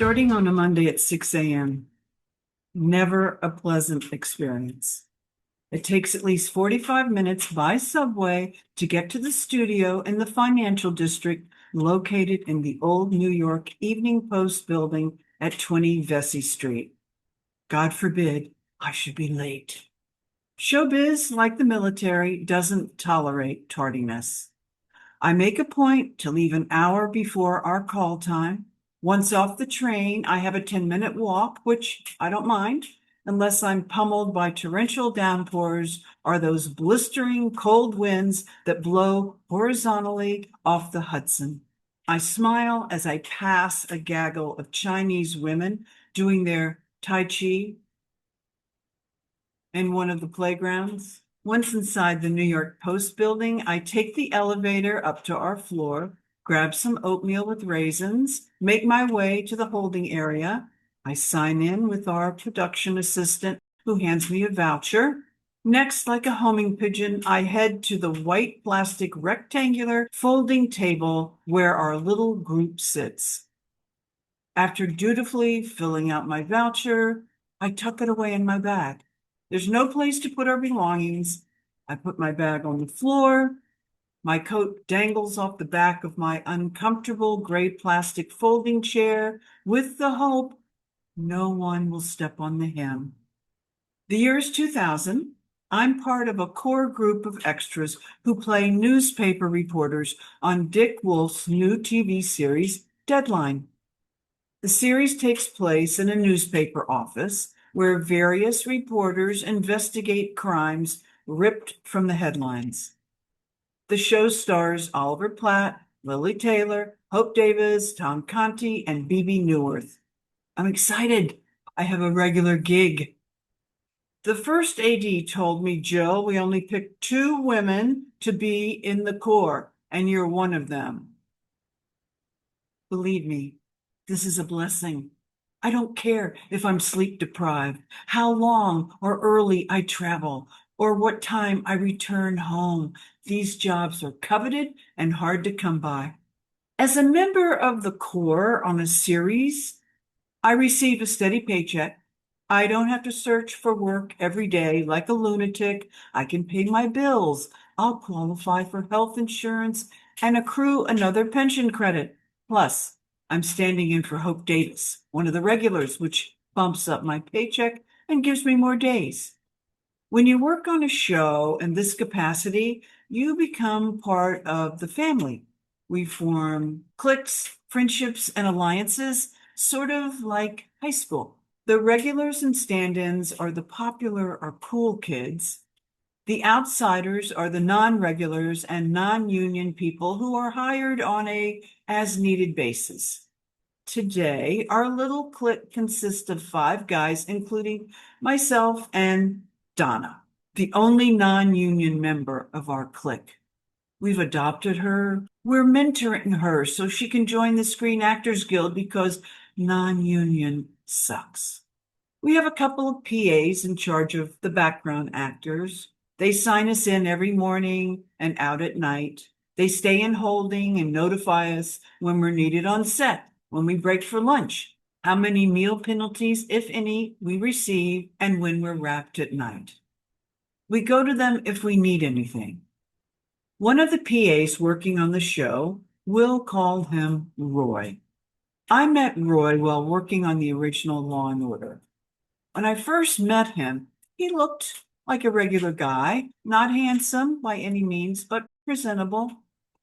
Starting on a Monday at 6 a.m. Never a pleasant experience. It takes at least 45 minutes by subway to get to the studio in the financial district located in the old New York Evening Post building at 20 Vesey Street. God forbid I should be late. Showbiz, like the military, doesn't tolerate tardiness. I make a point to leave an hour before our call time. Once off the train, I have a 10-minute walk, which I don't mind, unless I'm pummeled by torrential downpours or those blistering cold winds that blow horizontally off the Hudson. I smile as I pass a gaggle of Chinese women doing their Tai Chi in one of the playgrounds. Once inside the New York Post building, I take the elevator up to our floor, grab some oatmeal with raisins, make my way to the holding area. I sign in with our production assistant, who hands me a voucher. Next, like a homing pigeon, I head to the white plastic rectangular folding table where our little group sits. After dutifully filling out my voucher, I tuck it away in my bag. There's no place to put our belongings. I put my bag on the floor. My coat dangles off the back of my uncomfortable gray plastic folding chair with the hope no one will step on the hem. The year is 2000. I'm part of a core group of extras who play newspaper reporters on Dick Wolf's new TV series, Deadline. The series takes place in a newspaper office where various reporters investigate crimes ripped from the headlines. The show stars Oliver Platt, Lily Taylor, Hope Davis, Tom Conti, and Bebe Neuwirth. I'm excited. I have a regular gig. The first AD told me, Jill, we only picked 2 women to be in the Corps, and you're one of them. Believe me, this is a blessing. I don't care if I'm sleep deprived, how long or early I travel, or what time I return home. These jobs are coveted and hard to come by. As a member of the Corps on a series, I receive a steady paycheck. I don't have to search for work every day like a lunatic. I can pay my bills. I'll qualify for health insurance and accrue another pension credit. Plus, I'm standing in for Hope Davis, one of the regulars, which bumps up my paycheck and gives me more days. When you work on a show in this capacity, you become part of the family. We form cliques, friendships, and alliances, sort of like high school. The regulars and stand-ins are the popular or cool kids. The outsiders are the non-regulars and non-union people who are hired on a as-needed basis. Today, our little clique consists of 5 guys, including myself and Donna, the only non-union member of our clique. We've adopted her. We're mentoring her so she can join the Screen Actors Guild because non-union sucks. We have a couple of PAs in charge of the background actors. They sign us in every morning and out at night. They stay in holding and notify us when we're needed on set, when we break for lunch, how many meal penalties, if any, we receive, and when we're wrapped at night. We go to them if we need anything. One of the PAs working on the show, we'll call him Roy. I met Roy while working on the original Law and Order. When I first met him, he looked like a regular guy, not handsome by any means, but presentable.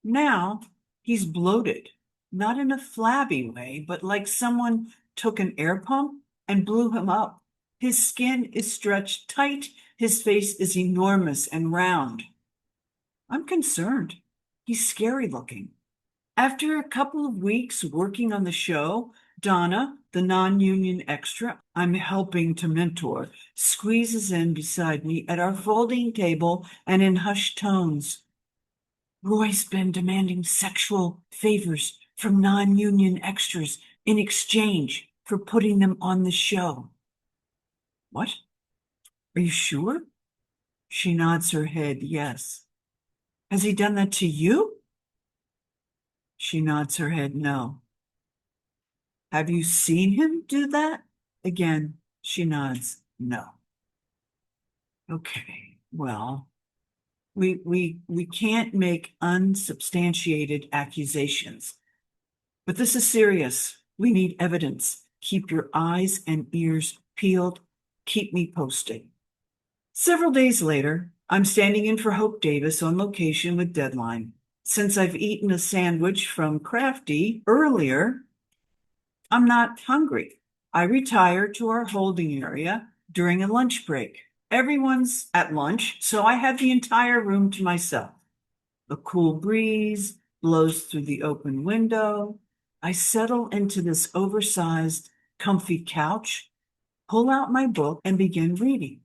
Now he's bloated, not in a flabby way, but like someone took an air pump and blew him up. His skin is stretched tight. His face is enormous and round. I'm concerned. He's scary looking. After a couple of weeks working on the show, Donna, the non-union extra I'm helping to mentor, squeezes in beside me at our folding table and in hushed tones. Roy's been demanding sexual favors from non-union extras in exchange for putting them on the show. What? Are you sure? She nods her head, yes. Has he done that to you? She nods her head, no. Have you seen him do that? Again, she nods. No. Okay, well, we can't make unsubstantiated accusations. But this is serious. We need evidence. Keep your eyes and ears peeled. Keep me posted. Several days later, I'm standing in for Hope Davis on location with deadline. Since I've eaten a sandwich from Crafty earlier, I'm not hungry. I retire to our holding area during a lunch break. Everyone's at lunch, so I have the entire room to myself. A cool breeze blows through the open window. I settle into this oversized, comfy couch, pull out my book, and begin reading.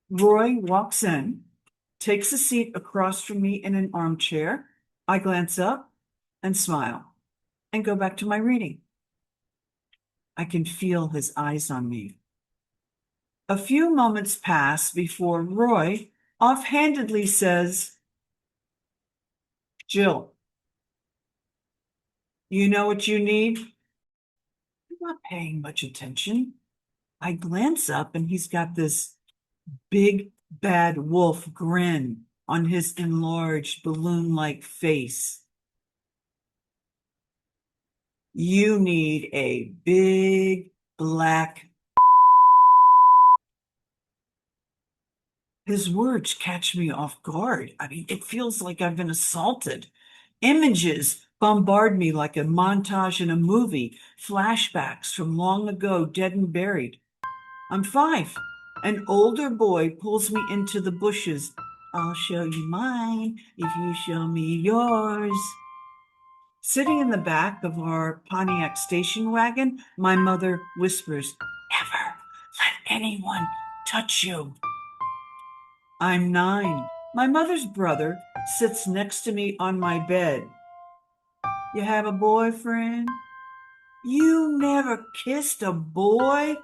Roy walks in, takes a seat across from me in an armchair. I glance up and smile and go back to my reading. I can feel his eyes on me. A few moments pass before Roy offhandedly says, Jill, you know what you need? I'm not paying much attention. I glance up and he's got this big bad wolf grin on his enlarged balloon-like face. You need a big black. His words catch me off guard. I mean, it feels like I've been assaulted. Images bombard me like a montage in a movie, flashbacks from long ago, dead and buried. I'm 5. An older boy pulls me into the bushes. I'll show you mine if you show me yours. Sitting in the back of our Pontiac station wagon, my mother whispers, Never let anyone touch you. I'm 9. My mother's brother sits next to me on my bed. You have a boyfriend? You never kissed a boy?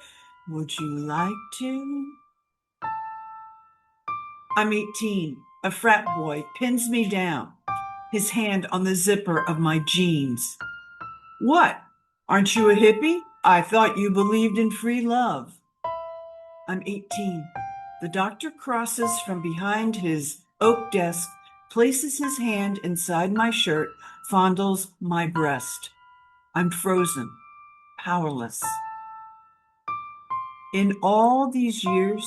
Would you like to? I'm 18. A frat boy pins me down, his hand on the zipper of my jeans. What? Aren't you a hippie? I thought you believed in free love. I'm 18. The doctor crosses from behind his oak desk, places his hand inside my shirt, fondles my breast. I'm frozen, powerless. In all these years,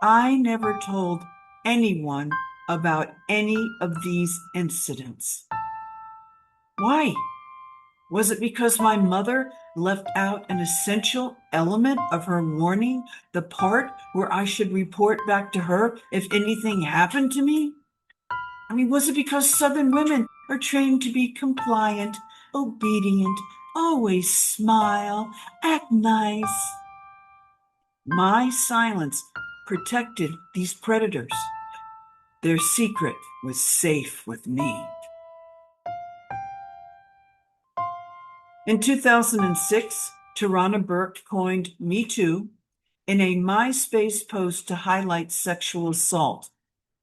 I never told anyone about any of these incidents. Why? Was it because my mother left out an essential element of her warning, the part where I should report back to her if anything happened to me? I mean, was it because Southern women are trained to be compliant, obedient, always smile, act nice? My silence protected these predators. Their secret was safe with me. In 2006, Tarana Burke coined Me Too in a MySpace post to highlight sexual assault,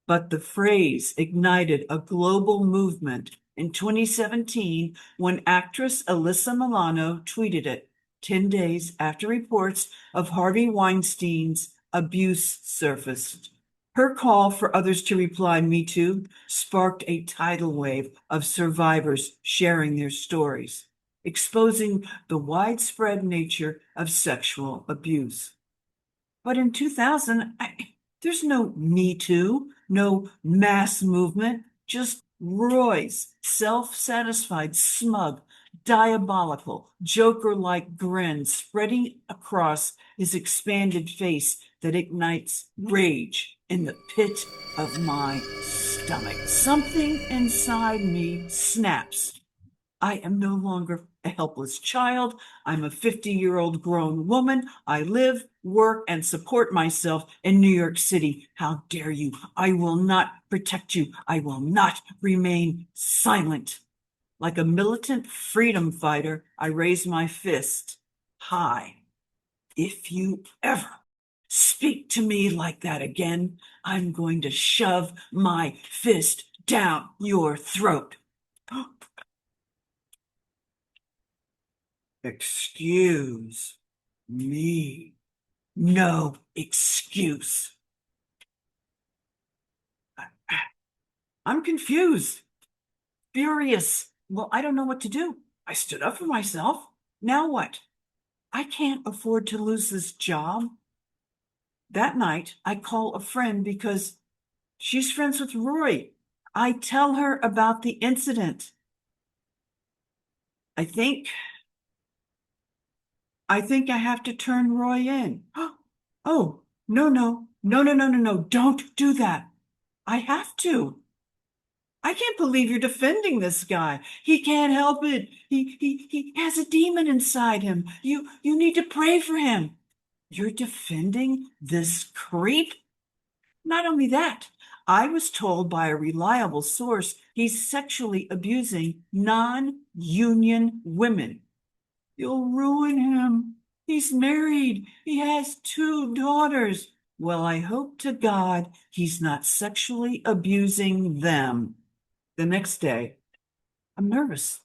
but the phrase ignited a global movement in 2017 when actress Alyssa Milano tweeted it 10 days after reports of Harvey Weinstein's abuse surfaced. Her call for others to reply Me Too sparked a tidal wave of survivors sharing their stories, exposing the widespread nature of sexual abuse. But in 2000, there's no Me Too, no mass movement, just Roy's self-satisfied, smug, diabolical, Joker-like grin spreading across his expanded face that ignites rage in the pit of my stomach. Something inside me snaps. I am no longer a helpless child. I'm a 50-year-old grown woman. I live, work, and support myself in New York City. How dare you? I will not protect you. I will not remain silent. Like a militant freedom fighter, I raise my fist high. If you ever speak to me like that again, I'm going to shove my fist down your throat. Excuse me. No excuse. I'm confused, furious. Well, I don't know what to do. I stood up for myself. Now what? I can't afford to lose this job. That night, I call a friend because she's friends with Roy. I tell her about the incident. I think I have to turn Roy in. Oh, no, no, no, no, no, no, no. Don't do that. I have to. I can't believe you're defending this guy. He can't help it. He has a demon inside him. You need to pray for him. You're defending this creep? Not only that, I was told by a reliable source he's sexually abusing non-union women. You'll ruin him. He's married. He has 2 daughters. Well, I hope to God he's not sexually abusing them. The next day, I'm nervous,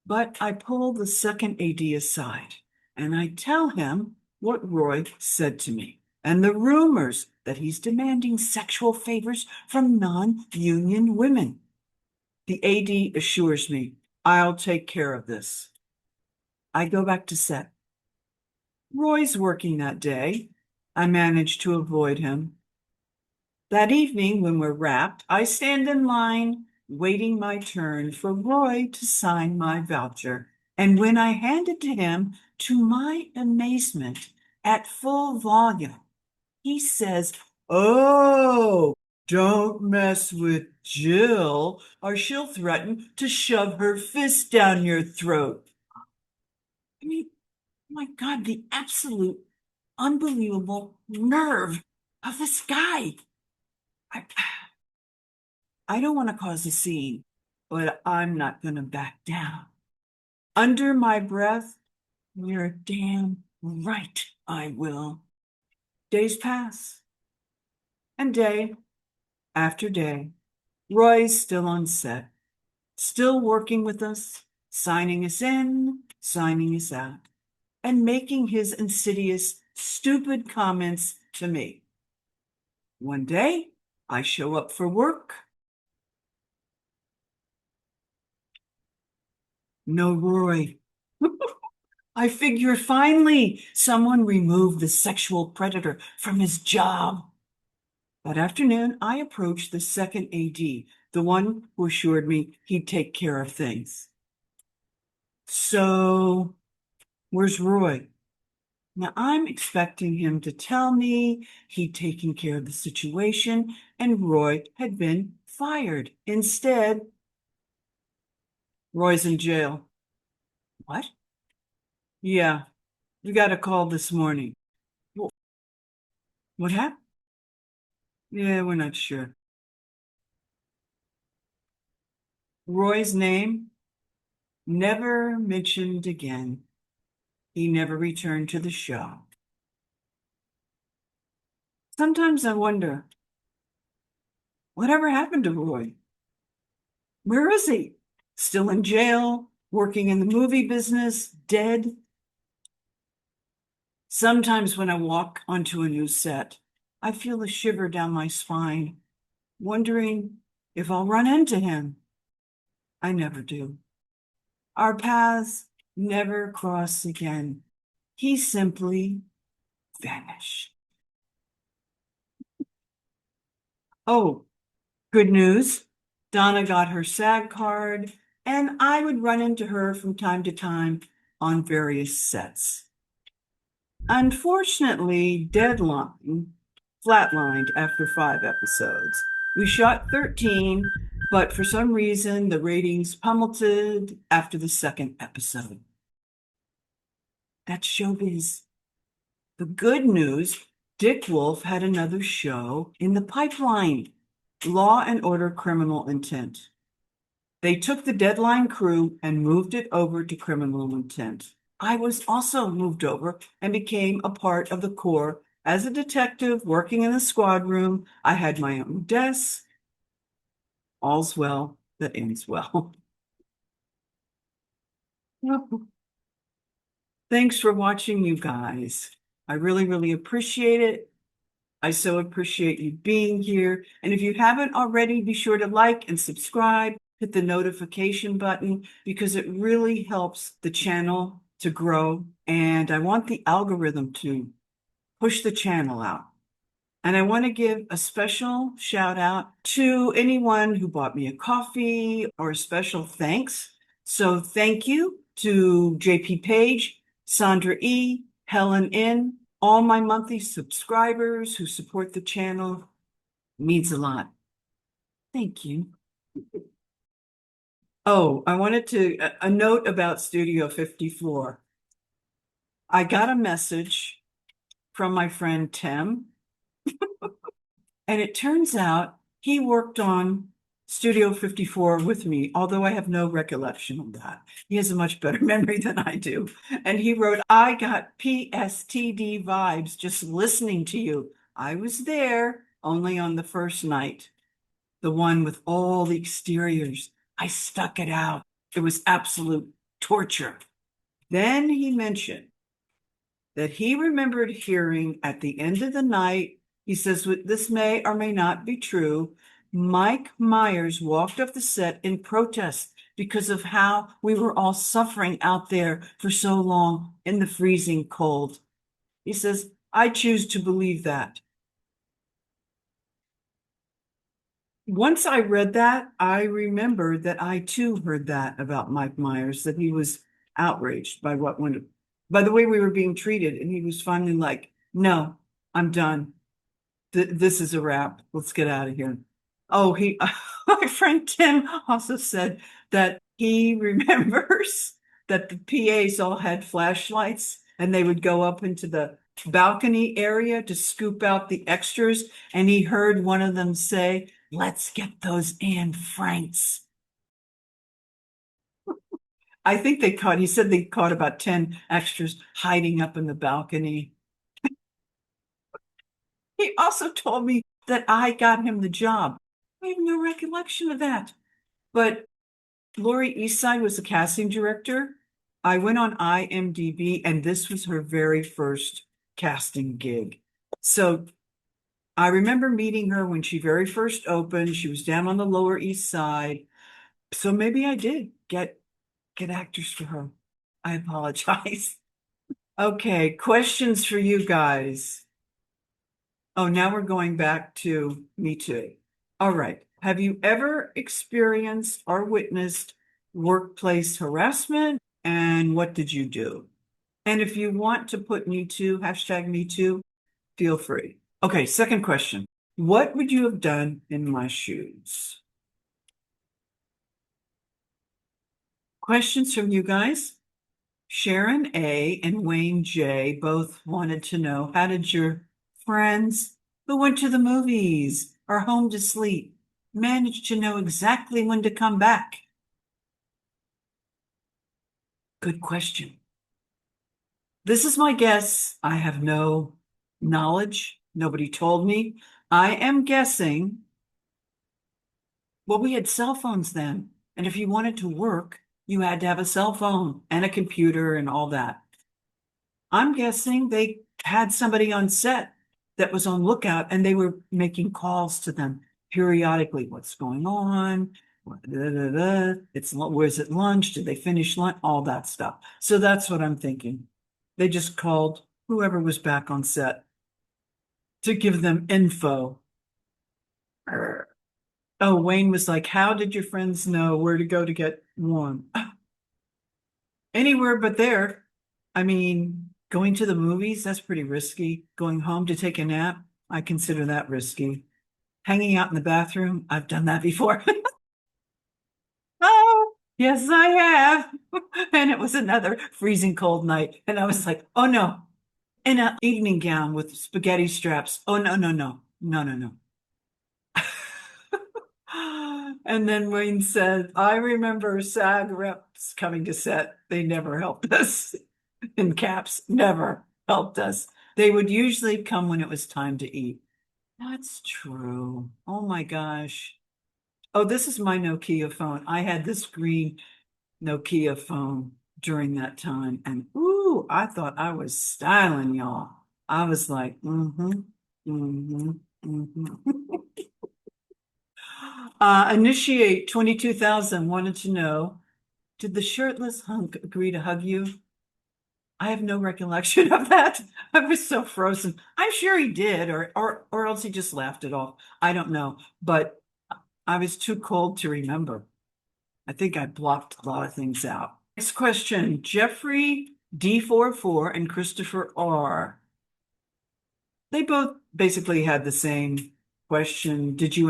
but I pull the second AD aside and I tell him what Roy said to me and the rumors that he's demanding sexual favors from non-union women. The AD assures me I'll take care of this. I go back to set. Roy's working that day. I manage to avoid him. That evening, when we're wrapped, I stand in line, waiting my turn for Roy to sign my voucher. And when I hand it to him, to my amazement, at full volume, he says, "Oh, don't mess with Jill, or she'll threaten to shove her fist down your throat." I mean, my God, the absolute unbelievable nerve of this guy. I, I don't want to cause a scene, but I'm not going to back down. Under my breath, you're damn right I will. Days pass, and day after day, Roy's still on set, still working with us, signing us in, signing us out, and making his insidious, stupid comments to me. One day, I show up for work. No Roy. I figure finally someone removed the sexual predator from his job. That afternoon, I approached the second AD, the one who assured me he'd take care of things. So, where's Roy? Now, I'm expecting him to tell me he'd taken care of the situation and Roy had been fired. Instead, Roy's in jail. What? Yeah, we got a call this morning. What happened? Yeah, we're not sure. Roy's name never mentioned again. He never returned to the show. Sometimes I wonder, whatever happened to Roy? Where is he? Still in jail? Working in the movie business? Dead? Sometimes when I walk onto a new set, I feel a shiver down my spine, wondering if I'll run into him. I never do. Our paths never cross again. He simply vanished. Oh, good news. Donna got her SAG card, and I would run into her from time to time on various sets. Unfortunately, Deadline flatlined after 5 episodes. We shot 13, but for some reason, the ratings plummeted after the second episode. That's showbiz. The good news, Dick Wolf had another show in the pipeline, Law and Order Criminal Intent. They took the Deadline crew and moved it over to Criminal Intent. I was also moved over and became a part of the Corps. As a detective working in the squad room, I had my own desk. All's well that ends well. Thanks for watching, you guys. I really, really appreciate it. I so appreciate you being here. And if you haven't already, be sure to like and subscribe, hit the notification button because it really helps the channel to grow. And I want the algorithm to push the channel out. And I want to give a special shout out to anyone who bought me a coffee or a special thanks. So thank you to JP Page, Sandra E, Helen N, all my monthly subscribers who support the channel. It means a lot. Thank you. Oh, I wanted to, a note about Studio 54. I got a message from my friend Tim. And it turns out he worked on Studio 54 with me, although I have no recollection of that. He has a much better memory than I do. And he wrote, I got PSTD vibes just listening to you. I was there only on the first night, the one with all the exteriors. I stuck it out. It was absolute torture. Then he mentioned that he remembered hearing at the end of the night, he says, this may or may not be true. Mike Myers walked off the set in protest because of how we were all suffering out there for so long in the freezing cold. He says, I choose to believe that. Once I read that, I remembered that I too heard that about Mike Myers, that he was outraged by what went, by the way we were being treated. And he was finally like, no, I'm done. This is a wrap. Let's get out of here. Oh, my friend Tim also said that he remembers that the PAs all had flashlights and they would go up into the balcony area to scoop out the extras. And he heard one of them say, let's get those Anne Franks. I think he said they caught about 10 extras hiding up in the balcony. He also told me that I got him the job. I have no recollection of that. But Lori Eastside was the casting director. I went on IMDb and this was her very first casting gig. So I remember meeting her when she very first opened. She was down on the Lower East Side. So maybe I did get actors for her. I apologize. Okay, questions for you guys. Oh, now we're going back to Me Too. All right. Have you ever experienced or witnessed workplace harassment? And what did you do? And if you want to put Me Too, hashtag Me Too, feel free. Okay, second question. What would you have done in my shoes? Questions from you guys? Sharon A. and Wayne J. both wanted to know, how did your friends who went to the movies or home to sleep manage to know exactly when to come back? Good question. This is my guess. I have no knowledge. Nobody told me. I am guessing. Well, we had cell phones then. And if you wanted to work, you had to have a cell phone and a computer and all that. I'm guessing they had somebody on set that was on lookout and they were making calls to them periodically. What's going on? Where's it lunch? Did they finish lunch? All that stuff. So that's what I'm thinking. They just called whoever was back on set to give them info. Oh, Wayne was like, how did your friends know where to go to get warm? Anywhere but there. I mean, going to the movies, that's pretty risky. Going home to take a nap, I consider that risky. Hanging out in the bathroom, I've done that before. Oh, yes, I have. And it was another freezing cold night. And I was like, oh no, in an evening gown with spaghetti straps. Oh, no, no, no, no, no, no. And then Wayne said, I remember SAG reps coming to set. They never helped us. In caps, never helped us. They would usually come when it was time to eat. That's true. Oh my gosh. Oh, this is my Nokia phone. I had this green Nokia phone during that time. And ooh, Woo, I thought I was styling, y'all. I was like, mm-hmm. Initiate 22,000 wanted to know, did the shirtless hunk agree to hug you? I have no recollection of that. I was so frozen. I'm sure he did, or else he just laughed it off. I don't know, but I was too cold to remember. I think I blocked a lot of things out. Next question, Jeffrey D44 and Christopher R. They both basically had the same question. Did you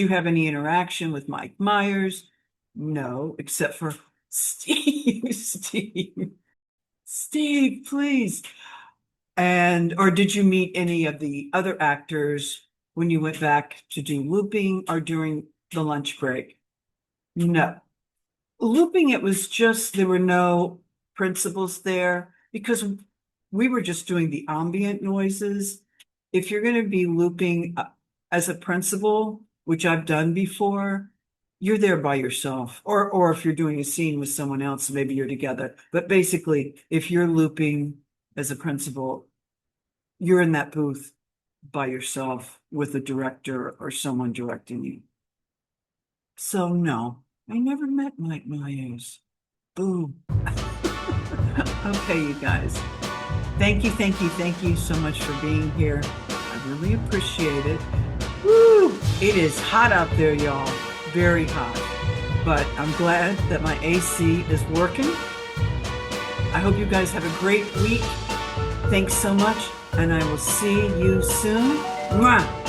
have any interaction with Mike Myers? No, except for Steve. Steve, please. Or did you meet any of the other actors when you went back to do looping or during the lunch break? No. Looping, it was just, there were no principals there because we were just doing the ambient noises. If you're going to be looping as a principal, which I've done before, you're there by yourself. Or if you're doing a scene with someone else, maybe you're together. But basically, if you're looping as a principal, you're in that booth by yourself with a director or someone directing you. So no, I never met Mike Myers. Boom. Okay, you guys. Thank you so much for being here. I really appreciate it. Woo! It is hot out there, y'all. Very hot. But I'm glad that my AC is working. I hope you guys have a great week. Thanks so much, and I will see you soon. Mwah!